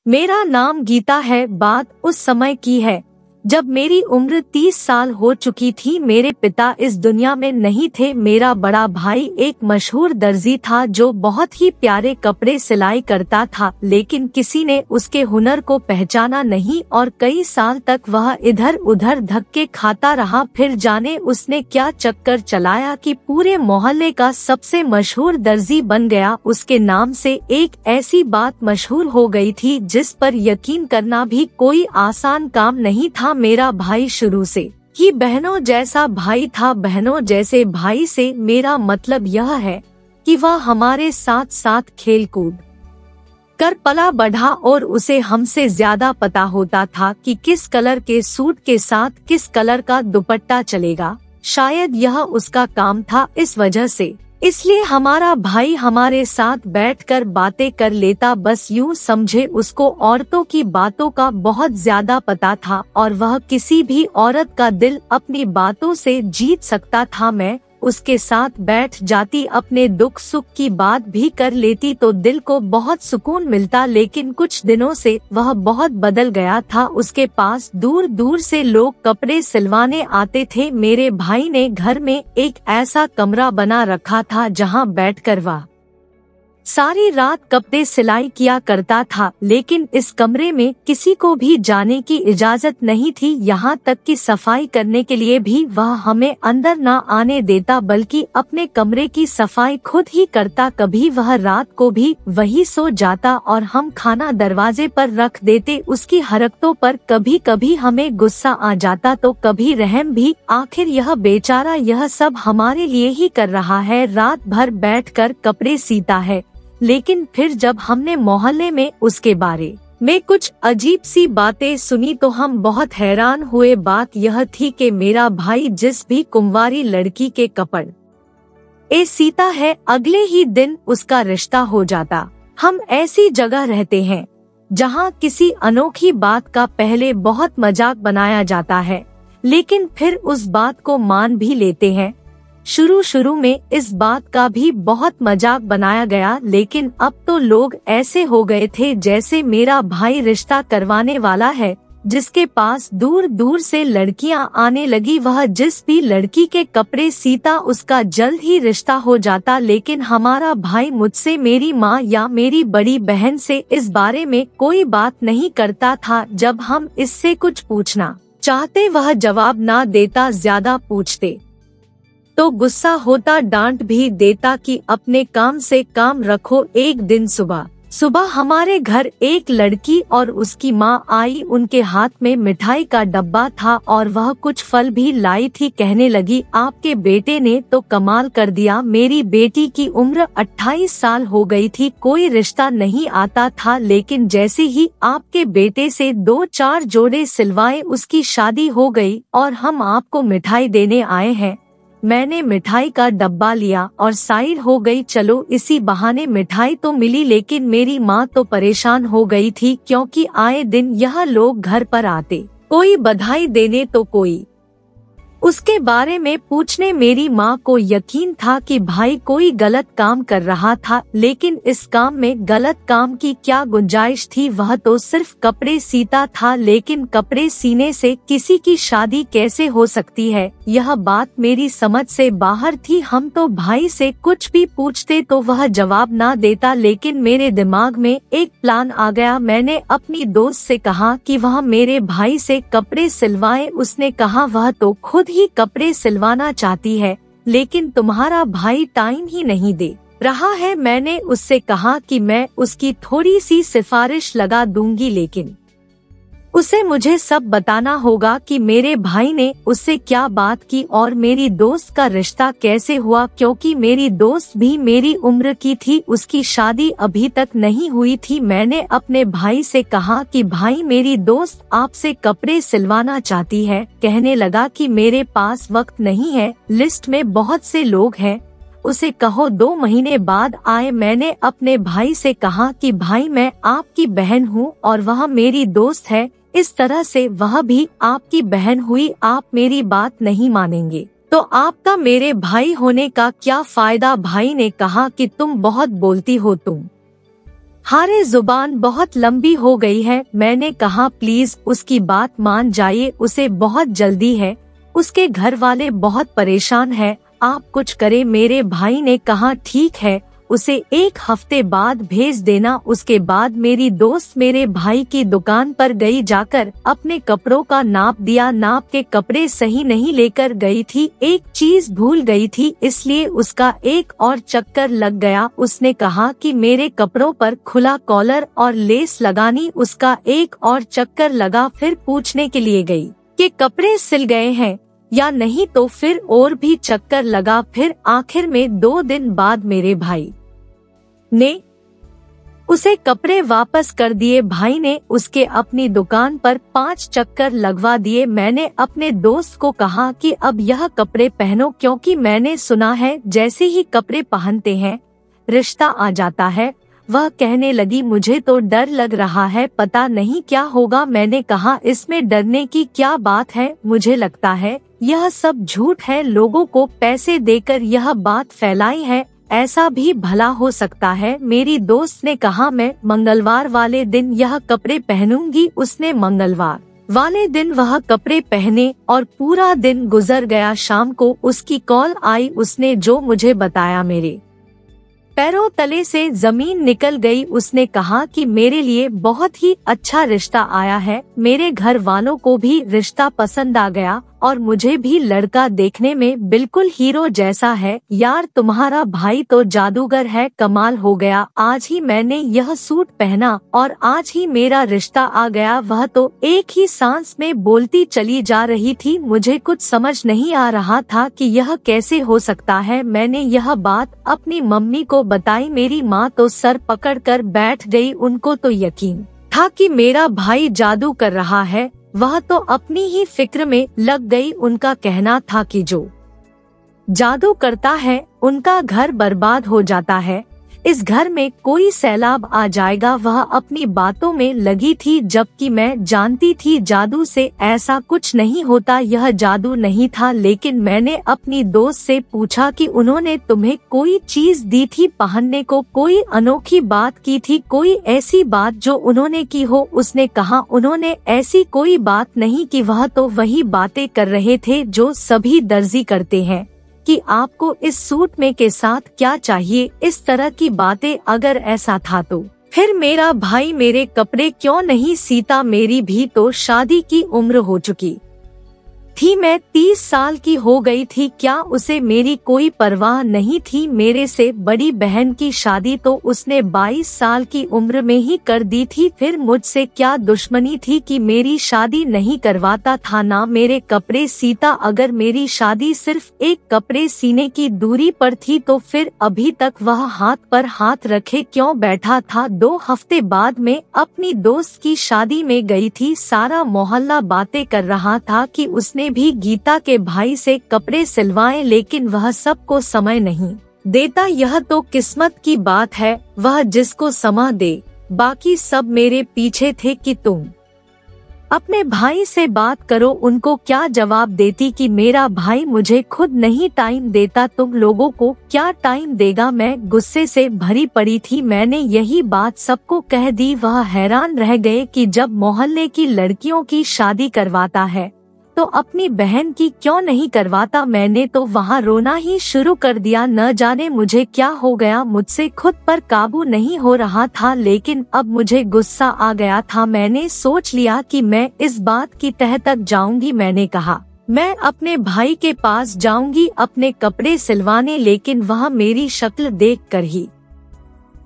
मेरा नाम गीता है। बात उस समय की है जब मेरी उम्र 30 साल हो चुकी थी। मेरे पिता इस दुनिया में नहीं थे। मेरा बड़ा भाई एक मशहूर दर्जी था जो बहुत ही प्यारे कपड़े सिलाई करता था, लेकिन किसी ने उसके हुनर को पहचाना नहीं और कई साल तक वह इधर उधर धक्के खाता रहा। फिर जाने उसने क्या चक्कर चलाया कि पूरे मोहल्ले का सबसे मशहूर दर्जी बन गया। उसके नाम से एक ऐसी बात मशहूर हो गई थी जिस पर यकीन करना भी कोई आसान काम नहीं था। मेरा भाई शुरू से ही बहनों जैसा भाई था। बहनों जैसे भाई से मेरा मतलब यह है कि वह हमारे साथ साथ खेल कूद कर पला बढ़ा और उसे हमसे ज्यादा पता होता था कि किस कलर के सूट के साथ किस कलर का दुपट्टा चलेगा। शायद यह उसका काम था। इस वजह से इसलिए हमारा भाई हमारे साथ बैठकर बातें कर लेता। बस यूं समझे उसको औरतों की बातों का बहुत ज्यादा पता था और वह किसी भी औरत का दिल अपनी बातों से जीत सकता था। मैं उसके साथ बैठ जाती, अपने दुख सुख की बात भी कर लेती तो दिल को बहुत सुकून मिलता। लेकिन कुछ दिनों से वह बहुत बदल गया था। उसके पास दूर दूर से लोग कपड़े सिलवाने आते थे। मेरे भाई ने घर में एक ऐसा कमरा बना रखा था जहां बैठकर वह सारी रात कपड़े सिलाई किया करता था, लेकिन इस कमरे में किसी को भी जाने की इजाजत नहीं थी। यहाँ तक कि सफाई करने के लिए भी वह हमें अंदर न आने देता, बल्कि अपने कमरे की सफाई खुद ही करता। कभी वह रात को भी वही सो जाता और हम खाना दरवाजे पर रख देते। उसकी हरकतों पर कभी कभी हमें गुस्सा आ जाता तो कभी रहम भी। आखिर यह बेचारा यह सब हमारे लिए ही कर रहा है, रात भर बैठकर कपड़े सीता है। लेकिन फिर जब हमने मोहल्ले में उसके बारे में कुछ अजीब सी बातें सुनी तो हम बहुत हैरान हुए। बात यह थी कि मेरा भाई जिस भी कुंवारी लड़की के कपड़े सीता है, अगले ही दिन उसका रिश्ता हो जाता। हम ऐसी जगह रहते हैं जहां किसी अनोखी बात का पहले बहुत मजाक बनाया जाता है, लेकिन फिर उस बात को मान भी लेते हैं। शुरू में इस बात का भी बहुत मजाक बनाया गया, लेकिन अब तो लोग ऐसे हो गए थे जैसे मेरा भाई रिश्ता करवाने वाला है, जिसके पास दूर दूर से लड़कियां आने लगी। वह जिस भी लड़की के कपड़े सीता उसका जल्द ही रिश्ता हो जाता। लेकिन हमारा भाई मुझसे, मेरी माँ या मेरी बड़ी बहन से इस बारे में कोई बात नहीं करता था। जब हम इससे कुछ पूछना चाहते वह जवाब ना देता, ज्यादा पूछते तो गुस्सा होता, डांट भी देता कि अपने काम से काम रखो। एक दिन सुबह हमारे घर एक लड़की और उसकी माँ आई। उनके हाथ में मिठाई का डब्बा था और वह कुछ फल भी लाई थी। कहने लगी, आपके बेटे ने तो कमाल कर दिया। मेरी बेटी की उम्र 28 साल हो गई थी, कोई रिश्ता नहीं आता था, लेकिन जैसे ही आपके बेटे से 2-4 जोड़े सिलवाए उसकी शादी हो गई और हम आपको मिठाई देने आए हैं। मैंने मिठाई का डब्बा लिया और साइड हो गई। चलो इसी बहाने मिठाई तो मिली, लेकिन मेरी माँ तो परेशान हो गई थी क्योंकि आए दिन यह लोग घर पर आते, कोई बधाई देने तो कोई उसके बारे में पूछने। मेरी माँ को यकीन था कि भाई कोई गलत काम कर रहा था, लेकिन इस काम में गलत काम की क्या गुंजाइश थी। वह तो सिर्फ कपड़े सीता था, लेकिन कपड़े सीने से किसी की शादी कैसे हो सकती है, यह बात मेरी समझ से बाहर थी। हम तो भाई से कुछ भी पूछते तो वह जवाब ना देता, लेकिन मेरे दिमाग में एक प्लान आ गया। मैंने अपनी दोस्त से कहा कि वह मेरे भाई से कपड़े सिलवाए। उसने कहा वह तो खुद ही कपड़े सिलवाना चाहती है, लेकिन तुम्हारा भाई टाइम ही नहीं दे रहा है। मैंने उससे कहा कि मैं उसकी थोड़ी सी सिफारिश लगा दूंगी, लेकिन उसे मुझे सब बताना होगा कि मेरे भाई ने उससे क्या बात की और मेरी दोस्त का रिश्ता कैसे हुआ, क्योंकि मेरी दोस्त भी मेरी उम्र की थी, उसकी शादी अभी तक नहीं हुई थी। मैंने अपने भाई से कहा कि भाई मेरी दोस्त आपसे कपड़े सिलवाना चाहती है। कहने लगा कि मेरे पास वक्त नहीं है, लिस्ट में बहुत से लोग हैं, उसे कहो 2 महीने बाद आए। मैंने अपने भाई से कहा कि भाई मैं आपकी बहन हूँ और वह मेरी दोस्त है, इस तरह से वह भी आपकी बहन हुई। आप मेरी बात नहीं मानेंगे तो आपका मेरे भाई होने का क्या फायदा। भाई ने कहा कि तुम बहुत बोलती हो, तुम हारे जुबान बहुत लंबी हो गई है। मैंने कहा प्लीज उसकी बात मान जाइए, उसे बहुत जल्दी है, उसके घर वाले बहुत परेशान है, आप कुछ करें। मेरे भाई ने कहा ठीक है, उसे 1 हफ्ते बाद भेज देना। उसके बाद मेरी दोस्त मेरे भाई की दुकान पर गई, जाकर अपने कपड़ों का नाप दिया। नाप के कपड़े सही नहीं लेकर गई थी, एक चीज भूल गई थी, इसलिए उसका एक और चक्कर लग गया। उसने कहा कि मेरे कपड़ों पर खुला कॉलर और लेस लगानी, उसका एक और चक्कर लगा। फिर पूछने के लिए गई कि कपड़े सिल गए हैं या नहीं, तो फिर और भी चक्कर लगा। फिर आखिर में 2 दिन बाद मेरे भाई ने उसे कपड़े वापस कर दिए। भाई ने उसके अपनी दुकान पर 5 चक्कर लगवा दिए। मैंने अपने दोस्त को कहा कि अब यह कपड़े पहनो, क्योंकि मैंने सुना है जैसे ही कपड़े पहनते हैं रिश्ता आ जाता है। वह कहने लगी मुझे तो डर लग रहा है, पता नहीं क्या होगा। मैंने कहा इसमें डरने की क्या बात है, मुझे लगता है यह सब झूठ है, लोगों को पैसे देकर यह बात फैलाई है, ऐसा भी भला हो सकता है। मेरी दोस्त ने कहा मैं मंगलवार वाले दिन यह कपड़े पहनूंगी। उसने मंगलवार वाले दिन वह कपड़े पहने और पूरा दिन गुजर गया। शाम को उसकी कॉल आई, उसने जो मुझे बताया मेरे पैरों तले से जमीन निकल गई। उसने कहा कि मेरे लिए बहुत ही अच्छा रिश्ता आया है, मेरे घर वालों को भी रिश्ता पसंद आ गया और मुझे भी लड़का देखने में बिल्कुल हीरो जैसा है। यार तुम्हारा भाई तो जादूगर है, कमाल हो गया। आज ही मैंने यह सूट पहना और आज ही मेरा रिश्ता आ गया। वह तो एक ही सांस में बोलती चली जा रही थी, मुझे कुछ समझ नहीं आ रहा था कि यह कैसे हो सकता है। मैंने यह बात अपनी मम्मी को बताई, मेरी माँ तो सर पकड़कर बैठ गई। उनको तो यकीन था कि मेरा भाई जादू कर रहा है, वह तो अपनी ही फिक्र में लग गई। उनका कहना था कि जो जादू करता है उनका घर बर्बाद हो जाता है, इस घर में कोई सैलाब आ जाएगा। वह अपनी बातों में लगी थी, जबकि मैं जानती थी जादू से ऐसा कुछ नहीं होता। यह जादू नहीं था, लेकिन मैंने अपनी दोस्त से पूछा कि उन्होंने तुम्हें कोई चीज दी थी पहनने को, कोई अनोखी बात की थी, कोई ऐसी बात जो उन्होंने की हो। उसने कहा उन्होंने ऐसी कोई बात नहीं की, वह तो वही बातें कर रहे थे जो सभी दर्जी करते हैं कि आपको इस सूट में के साथ क्या चाहिए, इस तरह की बातें। अगर ऐसा था तो फिर मेरा भाई मेरे कपड़े क्यों नहीं सीता, मेरी भी तो शादी की उम्र हो चुकी थी, मैं 30 साल की हो गई थी, क्या उसे मेरी कोई परवाह नहीं थी। मेरे से बड़ी बहन की शादी तो उसने 22 साल की उम्र में ही कर दी थी, फिर मुझसे क्या दुश्मनी थी कि मेरी शादी नहीं करवाता था, ना मेरे कपड़े सीता। अगर मेरी शादी सिर्फ एक कपड़े सीने की दूरी पर थी तो फिर अभी तक वह हाथ पर हाथ रखे क्यों बैठा था। 2 हफ्ते बाद में अपनी दोस्त की शादी में गई थी, सारा मोहल्ला बातें कर रहा था कि उसने भी गीता के भाई से कपड़े सिलवाए, लेकिन वह सबको समय नहीं देता। यह तो किस्मत की बात है, वह जिसको समय दे। बाकी सब मेरे पीछे थे कि तुम अपने भाई से बात करो। उनको क्या जवाब देती कि मेरा भाई मुझे खुद नहीं टाइम देता, तुम लोगों को क्या टाइम देगा। मैं गुस्से से भरी पड़ी थी, मैंने यही बात सबको कह दी। वह हैरान रह गए कि जब मोहल्ले की लड़कियों की शादी करवाता है तो अपनी बहन की क्यों नहीं करवाता। मैंने तो वहाँ रोना ही शुरू कर दिया, न जाने मुझे क्या हो गया, मुझसे खुद पर काबू नहीं हो रहा था। लेकिन अब मुझे गुस्सा आ गया था, मैंने सोच लिया कि मैं इस बात की तह तक जाऊंगी। मैंने कहा मैं अपने भाई के पास जाऊंगी अपने कपड़े सिलवाने, लेकिन वह मेरी शक्ल देखकर ही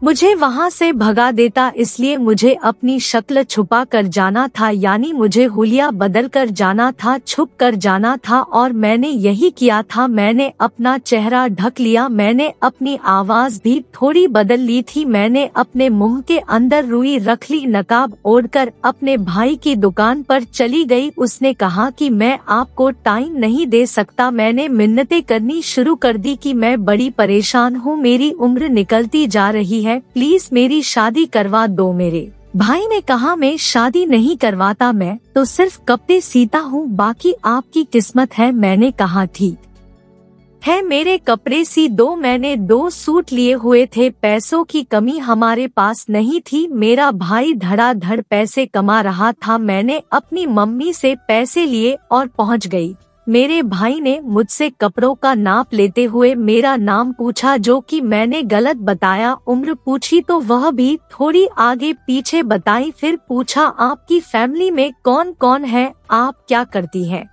मुझे वहाँ से भगा देता, इसलिए मुझे अपनी शक्ल छुपा कर जाना था, यानी मुझे हुलिया बदल कर जाना था, छुप कर जाना था। और मैंने यही किया था, मैंने अपना चेहरा ढक लिया, मैंने अपनी आवाज भी थोड़ी बदल ली थी, मैंने अपने मुंह के अंदर रुई रख ली, नकाब ओढ़कर अपने भाई की दुकान पर चली गई। उसने कहा कि मैं आपको टाइम नहीं दे सकता। मैंने मिन्नतें करनी शुरू कर दी कि मैं बड़ी परेशान हूँ, मेरी उम्र निकलती जा रही है, प्लीज मेरी शादी करवा दो। मेरे भाई ने कहा मैं शादी नहीं करवाता, मैं तो सिर्फ कपड़े सीता हूँ, बाकी आपकी किस्मत है। मैंने कहा ठीक है मेरे कपड़े सी दो। मैंने 2 सूट लिए हुए थे। पैसों की कमी हमारे पास नहीं थी। मेरा भाई धड़ाधड़ पैसे कमा रहा था। मैंने अपनी मम्मी से पैसे लिए और पहुंच गई। मेरे भाई ने मुझसे कपड़ों का नाप लेते हुए मेरा नाम पूछा, जो कि मैंने गलत बताया। उम्र पूछी तो वह भी थोड़ी आगे पीछे बताई। फिर पूछा, आपकी फैमिली में कौन कौन है, आप क्या करती हैं?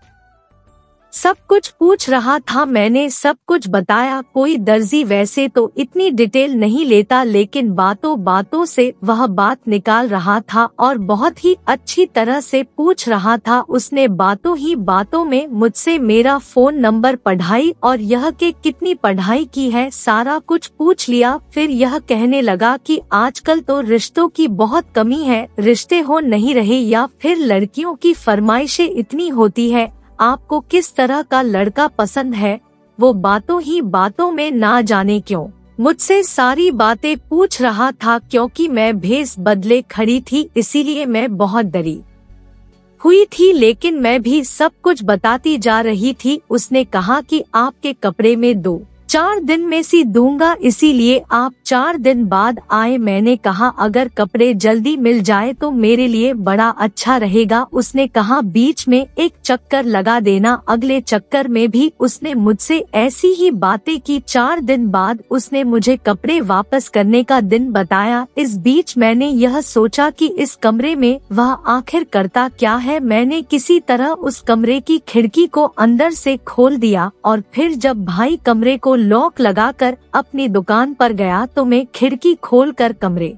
सब कुछ पूछ रहा था। मैंने सब कुछ बताया। कोई दर्जी वैसे तो इतनी डिटेल नहीं लेता, लेकिन बातों बातों से वह बात निकाल रहा था और बहुत ही अच्छी तरह से पूछ रहा था। उसने बातों ही बातों में मुझसे मेरा फोन नंबर, पढ़ाई और यह के कितनी पढ़ाई की है, सारा कुछ पूछ लिया। फिर यह कहने लगा कि आजकल तो रिश्तों की बहुत कमी है, रिश्ते हो नहीं रहे या फिर लड़कियों की फरमाइशें इतनी होती है। आपको किस तरह का लड़का पसंद है? वो बातों ही बातों में ना जाने क्यों मुझसे सारी बातें पूछ रहा था। क्योंकि मैं भेस बदले खड़ी थी, इसीलिए मैं बहुत डरी हुई थी, लेकिन मैं भी सब कुछ बताती जा रही थी। उसने कहा कि आपके कपड़े में 2-4 दिन में सी दूंगा, इसीलिए आप 4 दिन बाद आए। मैंने कहा अगर कपड़े जल्दी मिल जाए तो मेरे लिए बड़ा अच्छा रहेगा। उसने कहा बीच में एक चक्कर लगा देना। अगले चक्कर में भी उसने मुझसे ऐसी ही बातें की। 4 दिन बाद उसने मुझे कपड़े वापस करने का दिन बताया। इस बीच मैंने यह सोचा कि इस कमरे में वह आखिर करता क्या है। मैंने किसी तरह उस कमरे की खिड़की को अंदर से खोल दिया और फिर जब भाई कमरे को लॉक लगाकर अपनी दुकान पर गया तो मैं खिड़की खोलकर कमरे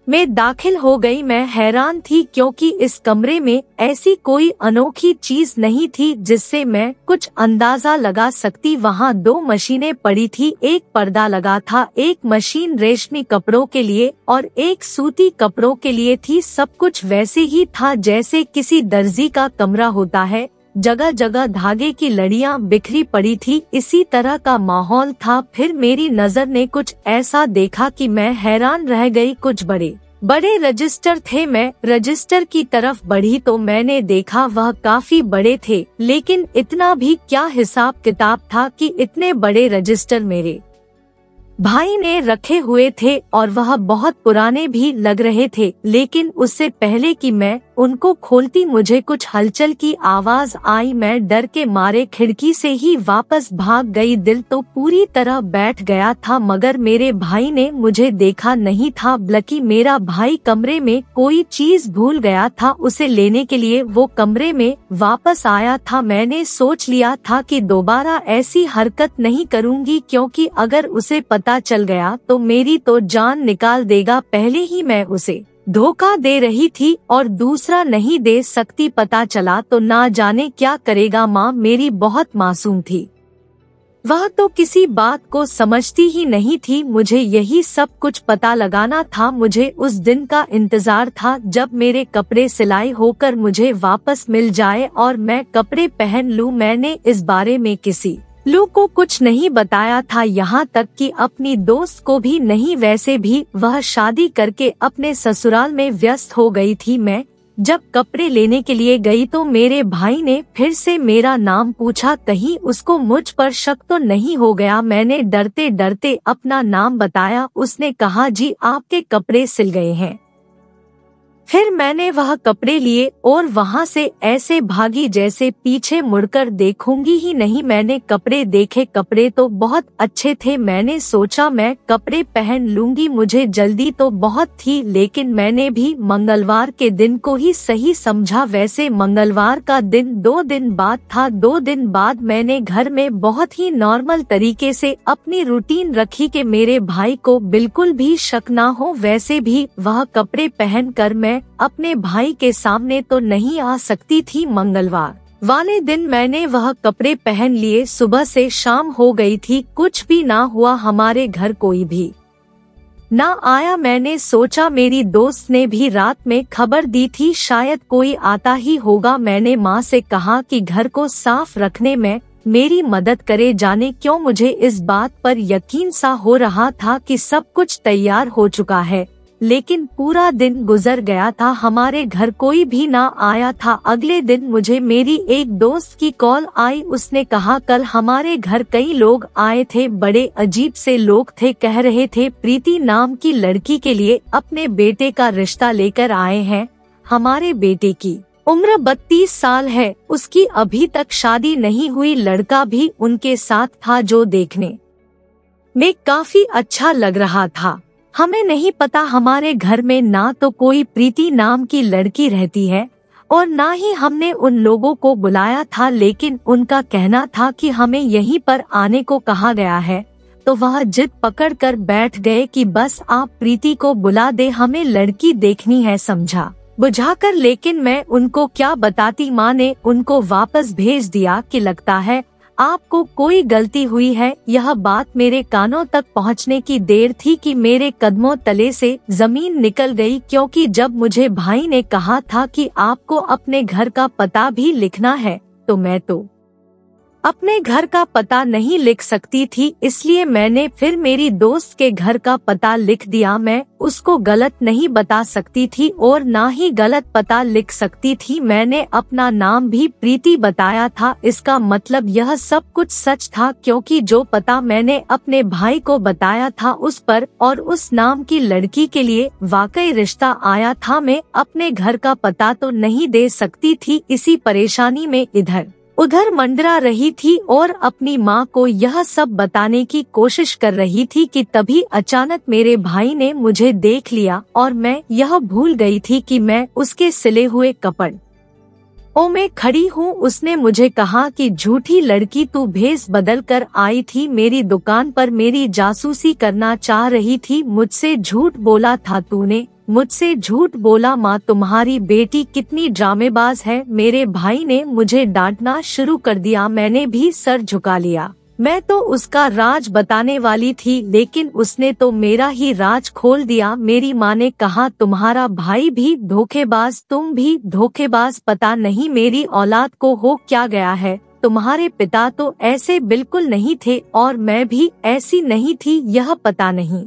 में दाखिल हो गई। मैं हैरान थी क्योंकि इस कमरे में ऐसी कोई अनोखी चीज नहीं थी जिससे मैं कुछ अंदाजा लगा सकती। वहाँ 2 मशीनें पड़ी थी, एक पर्दा लगा था, एक मशीन रेशमी कपड़ों के लिए और एक सूती कपड़ों के लिए थी। सब कुछ वैसे ही था जैसे किसी दर्जी का कमरा होता है। जगह जगह धागे की लड़ियां बिखरी पड़ी थी, इसी तरह का माहौल था। फिर मेरी नजर ने कुछ ऐसा देखा कि मैं हैरान रह गई। कुछ बड़े बड़े रजिस्टर थे। मैं रजिस्टर की तरफ बढ़ी तो मैंने देखा वह काफी बड़े थे, लेकिन इतना भी क्या हिसाब किताब था कि इतने बड़े रजिस्टर मेरे भाई ने रखे हुए थे और वह बहुत पुराने भी लग रहे थे। लेकिन उससे पहले कि मैं उनको खोलती मुझे कुछ हलचल की आवाज आई। मैं डर के मारे खिड़की से ही वापस भाग गई। दिल तो पूरी तरह बैठ गया था, मगर मेरे भाई ने मुझे देखा नहीं था, बल्कि मेरा भाई कमरे में कोई चीज भूल गया था। उसे लेने के लिए वो कमरे में वापस आया था। मैंने सोच लिया था कि दोबारा ऐसी हरकत नहीं करूँगी, क्योंकि अगर उसे पता चल गया तो मेरी तो जान निकाल देगा। पहले ही मैं उसे धोखा दे रही थी और दूसरा नहीं दे सकती। पता चला तो ना जाने क्या करेगा। माँ मेरी बहुत मासूम थी, वह तो किसी बात को समझती ही नहीं थी। मुझे यही सब कुछ पता लगाना था। मुझे उस दिन का इंतजार था जब मेरे कपड़े सिलाई होकर मुझे वापस मिल जाए और मैं कपड़े पहन लूं। मैंने इस बारे में किसी लोग को कुछ नहीं बताया था, यहाँ तक कि अपनी दोस्त को भी नहीं। वैसे भी वह शादी करके अपने ससुराल में व्यस्त हो गई थी। मैं जब कपड़े लेने के लिए गई तो मेरे भाई ने फिर से मेरा नाम पूछा। कहीं उसको मुझ पर शक तो नहीं हो गया। मैंने डरते डरते अपना नाम बताया। उसने कहा जी आपके कपड़े सिल गए हैं। फिर मैंने वह कपड़े लिए और वहाँ से ऐसे भागी जैसे पीछे मुड़कर देखूंगी ही नहीं। मैंने कपड़े देखे, कपड़े तो बहुत अच्छे थे। मैंने सोचा मैं कपड़े पहन लूंगी, मुझे जल्दी तो बहुत थी, लेकिन मैंने भी मंगलवार के दिन को ही सही समझा। वैसे मंगलवार का दिन 2 दिन बाद था। 2 दिन बाद मैंने घर में बहुत ही नॉर्मल तरीके से अपनी रूटीन रखी कि मेरे भाई को बिल्कुल भी शक ना हो। वैसे भी वह कपड़े पहन कर मैं अपने भाई के सामने तो नहीं आ सकती थी। मंगलवार वाले दिन मैंने वह कपड़े पहन लिए। सुबह से शाम हो गई थी, कुछ भी ना हुआ। हमारे घर कोई भी ना आया। मैंने सोचा मेरी दोस्त ने भी रात में खबर दी थी, शायद कोई आता ही होगा। मैंने माँ से कहा कि घर को साफ रखने में मेरी मदद करे। जाने क्यों मुझे इस बात पर यकीन सा हो रहा था कि सब कुछ तैयार हो चुका है। लेकिन पूरा दिन गुजर गया था, हमारे घर कोई भी ना आया था। अगले दिन मुझे मेरी एक दोस्त की कॉल आई। उसने कहा कल हमारे घर कई लोग आए थे, बड़े अजीब से लोग थे, कह रहे थे प्रीति नाम की लड़की के लिए अपने बेटे का रिश्ता लेकर आए हैं। हमारे बेटे की उम्र 32 साल है, उसकी अभी तक शादी नहीं हुई। लड़का भी उनके साथ था जो देखने में काफी अच्छा लग रहा था। हमें नहीं पता, हमारे घर में ना तो कोई प्रीति नाम की लड़की रहती है और ना ही हमने उन लोगों को बुलाया था, लेकिन उनका कहना था कि हमें यहीं पर आने को कहा गया है। तो वह जिद पकड़ कर बैठ गए कि बस आप प्रीति को बुला दे, हमें लड़की देखनी है, समझा बुझाकर। लेकिन मैं उनको क्या बताती, माँ ने उनको वापस भेज दिया कि लगता है आपको कोई गलती हुई है। यह बात मेरे कानों तक पहुंचने की देर थी कि मेरे कदमों तले से जमीन निकल गई, क्योंकि जब मुझे भाई ने कहा था कि आपको अपने घर का पता भी लिखना है, तो मैं तो अपने घर का पता नहीं लिख सकती थी, इसलिए मैंने फिर मेरी दोस्त के घर का पता लिख दिया। मैं उसको गलत नहीं बता सकती थी और ना ही गलत पता लिख सकती थी। मैंने अपना नाम भी प्रीति बताया था। इसका मतलब यह सब कुछ सच था, क्योंकि जो पता मैंने अपने भाई को बताया था उस पर और उस नाम की लड़की के लिए वाकई रिश्ता आया था। मैं अपने घर का पता तो नहीं दे सकती थी। इसी परेशानी में इधर उधर मंडरा रही थी और अपनी माँ को यह सब बताने की कोशिश कर रही थी कि तभी अचानक मेरे भाई ने मुझे देख लिया और मैं यह भूल गई थी कि मैं उसके सिले हुए कपड़ों में खड़ी हूँ। उसने मुझे कहा कि झूठी लड़की, तू भेस बदल कर आई थी, मेरी दुकान पर मेरी जासूसी करना चाह रही थी, मुझसे झूठ बोला था तूने, मुझसे झूठ बोला। माँ तुम्हारी बेटी कितनी ड्रामेबाज है। मेरे भाई ने मुझे डांटना शुरू कर दिया। मैंने भी सर झुका लिया। मैं तो उसका राज बताने वाली थी, लेकिन उसने तो मेरा ही राज खोल दिया। मेरी माँ ने कहा तुम्हारा भाई भी धोखेबाज, तुम भी धोखेबाज, पता नहीं मेरी औलाद को हो क्या गया है। तुम्हारे पिता तो ऐसे बिल्कुल नहीं थे और मैं भी ऐसी नहीं थी। यह पता नहीं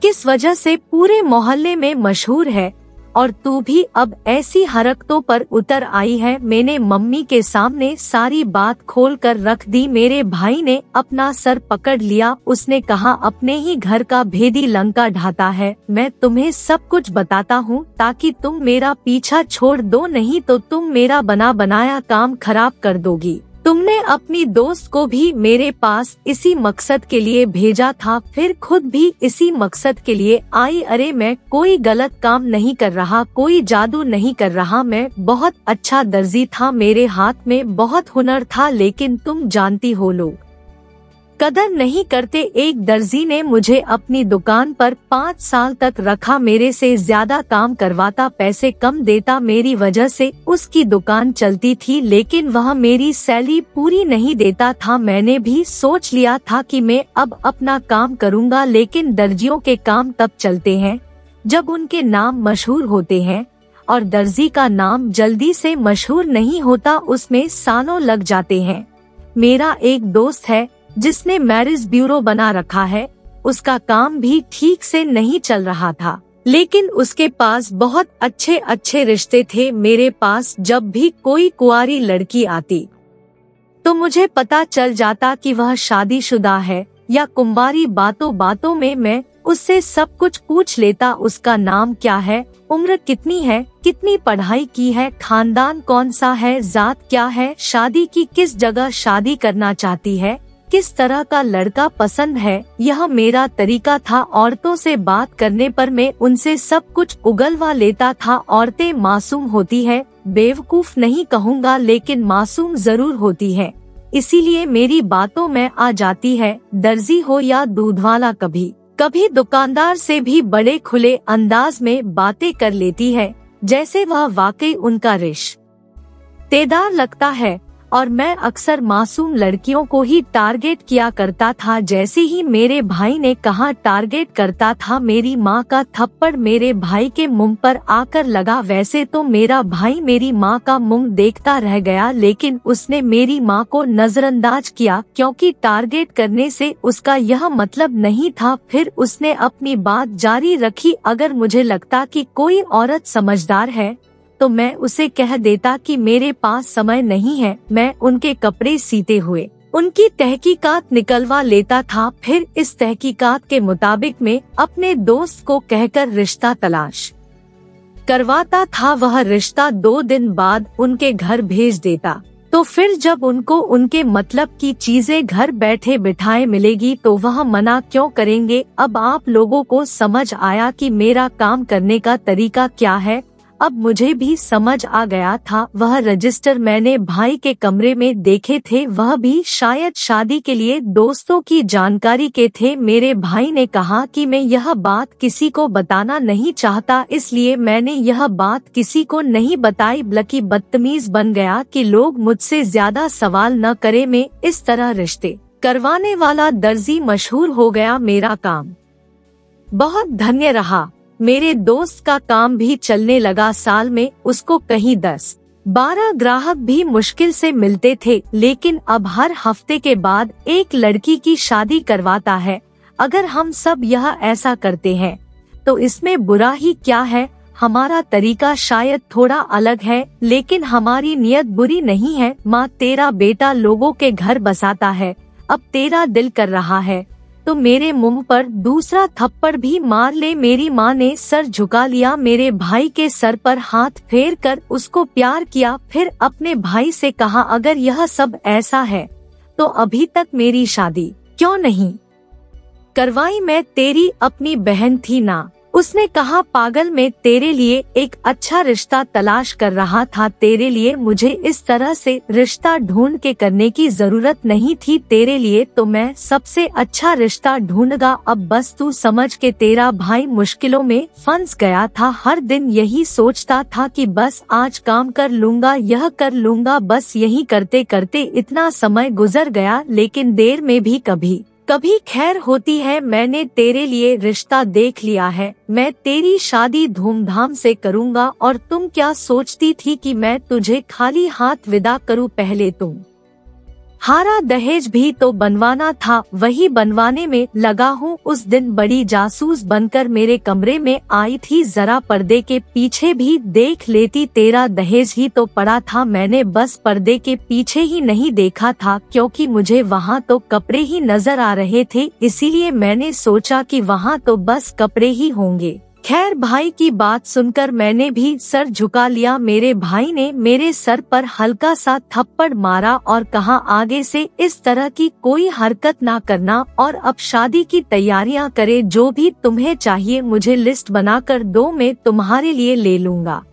किस वजह से पूरे मोहल्ले में मशहूर है और तू भी अब ऐसी हरकतों पर उतर आई है। मैंने मम्मी के सामने सारी बात खोल कर रख दी। मेरे भाई ने अपना सर पकड़ लिया। उसने कहा अपने ही घर का भेदी लंका ढाता है। मैं तुम्हें सब कुछ बताता हूँ ताकि तुम मेरा पीछा छोड़ दो, नहीं तो तुम मेरा बना बनाया काम खराब कर दोगी। तुमने अपनी दोस्त को भी मेरे पास इसी मकसद के लिए भेजा था, फिर खुद भी इसी मकसद के लिए आई। अरे मैं कोई गलत काम नहीं कर रहा, कोई जादू नहीं कर रहा, मैं बहुत अच्छा दर्जी था, मेरे हाथ में बहुत हुनर था, लेकिन तुम जानती हो लोग कदर नहीं करते। एक दर्जी ने मुझे अपनी दुकान पर 5 साल तक रखा, मेरे से ज्यादा काम करवाता, पैसे कम देता, मेरी वजह से उसकी दुकान चलती थी, लेकिन वह मेरी सैलरी पूरी नहीं देता था। मैंने भी सोच लिया था कि मैं अब अपना काम करूँगा, लेकिन दर्जियों के काम तब चलते हैं जब उनके नाम मशहूर होते हैं और दर्जी का नाम जल्दी से मशहूर नहीं होता, उसमें सालों लग जाते हैं। मेरा एक दोस्त है जिसने मैरिज ब्यूरो बना रखा है, उसका काम भी ठीक से नहीं चल रहा था, लेकिन उसके पास बहुत अच्छे अच्छे रिश्ते थे। मेरे पास जब भी कोई कुंवारी लड़की आती तो मुझे पता चल जाता कि वह शादीशुदा है या कुंवारी। बातों बातों में मैं उससे सब कुछ पूछ लेता। उसका नाम क्या है, उम्र कितनी है, कितनी पढ़ाई की है, खानदान कौन सा है, जात क्या है, शादी की किस जगह शादी करना चाहती है, किस तरह का लड़का पसंद है। यह मेरा तरीका था। औरतों से बात करने पर मैं उनसे सब कुछ उगलवा लेता था। औरतें मासूम होती है, बेवकूफ नहीं कहूँगा, लेकिन मासूम जरूर होती है, इसीलिए मेरी बातों में आ जाती है। दर्जी हो या दूध वाला, कभी कभी दुकानदार से भी बड़े खुले अंदाज में बातें कर लेती है, जैसे वह वाकई उनका रिश्तेदार लगता है। और मैं अक्सर मासूम लड़कियों को ही टारगेट किया करता था। जैसे ही मेरे भाई ने कहा टारगेट करता था, मेरी माँ का थप्पड़ मेरे भाई के मुंह पर आकर लगा। वैसे तो मेरा भाई मेरी माँ का मुंह देखता रह गया, लेकिन उसने मेरी माँ को नजरअंदाज किया, क्योंकि टारगेट करने से उसका यह मतलब नहीं था। फिर उसने अपनी बात जारी रखी, अगर मुझे लगता कि कोई औरत समझदार है तो मैं उसे कह देता कि मेरे पास समय नहीं है। मैं उनके कपड़े सीते हुए उनकी तहकीकात निकलवा लेता था। फिर इस तहकीकात के मुताबिक मैं अपने दोस्त को कहकर रिश्ता तलाश करवाता था। वह रिश्ता 2 दिन बाद उनके घर भेज देता। तो फिर जब उनको उनके मतलब की चीजें घर बैठे बिठाए मिलेगी तो वह मना क्यों करेंगे। अब आप लोगों को समझ आया कि मेरा काम करने का तरीका क्या है। अब मुझे भी समझ आ गया था। वह रजिस्टर मैंने भाई के कमरे में देखे थे, वह भी शायद शादी के लिए दोस्तों की जानकारी के थे। मेरे भाई ने कहा कि मैं यह बात किसी को बताना नहीं चाहता, इसलिए मैंने यह बात किसी को नहीं बताई। बल्कि बदतमीज बन गया कि लोग मुझसे ज्यादा सवाल न करे। मैं इस तरह रिश्ते करवाने वाला दर्जी मशहूर हो गया। मेरा काम बहुत धन्य रहा। मेरे दोस्त का काम भी चलने लगा। साल में उसको कहीं 10-12 ग्राहक भी मुश्किल से मिलते थे, लेकिन अब हर हफ्ते के बाद एक लड़की की शादी करवाता है। अगर हम सब यह ऐसा करते हैं तो इसमें बुरा ही क्या है। हमारा तरीका शायद थोड़ा अलग है, लेकिन हमारी नीयत बुरी नहीं है। माँ, तेरा बेटा लोगों के घर बसाता है, अब तेरा दिल कर रहा है तो मेरे मुंह पर दूसरा थप्पड़ भी मार ले। मेरी माँ ने सर झुका लिया। मेरे भाई के सर पर हाथ फेर कर उसको प्यार किया। फिर अपने भाई से कहा, अगर यह सब ऐसा है तो अभी तक मेरी शादी क्यों नहीं करवाई। मैं तेरी अपनी बहन थी ना। उसने कहा, पागल, मैं तेरे लिए एक अच्छा रिश्ता तलाश कर रहा था। तेरे लिए मुझे इस तरह से रिश्ता ढूंढ के करने की जरूरत नहीं थी। तेरे लिए तो मैं सबसे अच्छा रिश्ता ढूंढगा। अब बस तू समझ के तेरा भाई मुश्किलों में फंस गया था। हर दिन यही सोचता था कि बस आज काम कर लूंगा, यह कर लूंगा। बस यही करते करते इतना समय गुजर गया, लेकिन देर में भी कभी खैर होती है। मैंने तेरे लिए रिश्ता देख लिया है। मैं तेरी शादी धूमधाम से करूंगा। और तुम क्या सोचती थी कि मैं तुझे खाली हाथ विदा करूं। पहले तुम हारा दहेज भी तो बनवाना था, वही बनवाने में लगा हूँ। उस दिन बड़ी जासूस बनकर मेरे कमरे में आई थी, जरा पर्दे के पीछे भी देख लेती। तेरा दहेज ही तो पड़ा था। मैंने बस पर्दे के पीछे ही नहीं देखा था, क्योंकि मुझे वहाँ तो कपड़े ही नजर आ रहे थे, इसीलिए मैंने सोचा कि वहाँ तो बस कपड़े ही होंगे। खैर, भाई की बात सुनकर मैंने भी सर झुका लिया। मेरे भाई ने मेरे सर पर हल्का सा थप्पड़ मारा और कहा, आगे से इस तरह की कोई हरकत ना करना और अब शादी की तैयारियां करे। जो भी तुम्हें चाहिए मुझे लिस्ट बनाकर दो, मैं तुम्हारे लिए ले लूंगा।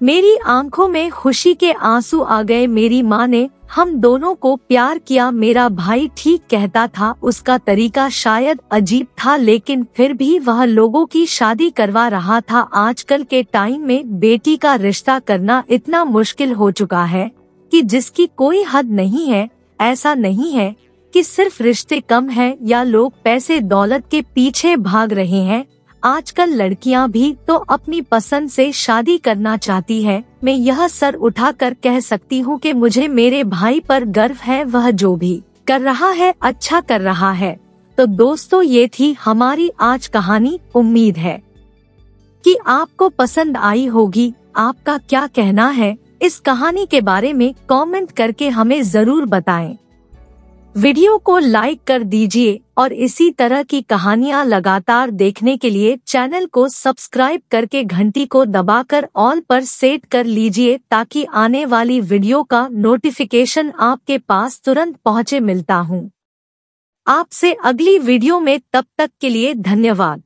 मेरी आंखों में खुशी के आंसू आ गए। मेरी माँ ने हम दोनों को प्यार किया। मेरा भाई ठीक कहता था, उसका तरीका शायद अजीब था, लेकिन फिर भी वह लोगों की शादी करवा रहा था। आजकल के टाइम में बेटी का रिश्ता करना इतना मुश्किल हो चुका है कि जिसकी कोई हद नहीं है। ऐसा नहीं है कि सिर्फ रिश्ते कम हैं या लोग पैसे दौलत के पीछे भाग रहे हैं। आजकल लड़कियां भी तो अपनी पसंद से शादी करना चाहती है। मैं यह सर उठाकर कह सकती हूँ कि मुझे मेरे भाई पर गर्व है। वह जो भी कर रहा है अच्छा कर रहा है। तो दोस्तों, ये थी हमारी आज कहानी। उम्मीद है कि आपको पसंद आई होगी। आपका क्या कहना है इस कहानी के बारे में कमेंट करके हमें जरूर बताएं। वीडियो को लाइक कर दीजिए और इसी तरह की कहानियाँ लगातार देखने के लिए चैनल को सब्सक्राइब करके घंटी को दबाकर ऑल पर सेट कर लीजिए, ताकि आने वाली वीडियो का नोटिफिकेशन आपके पास तुरंत पहुँचे। मिलता हूँ आपसे अगली वीडियो में, तब तक के लिए धन्यवाद।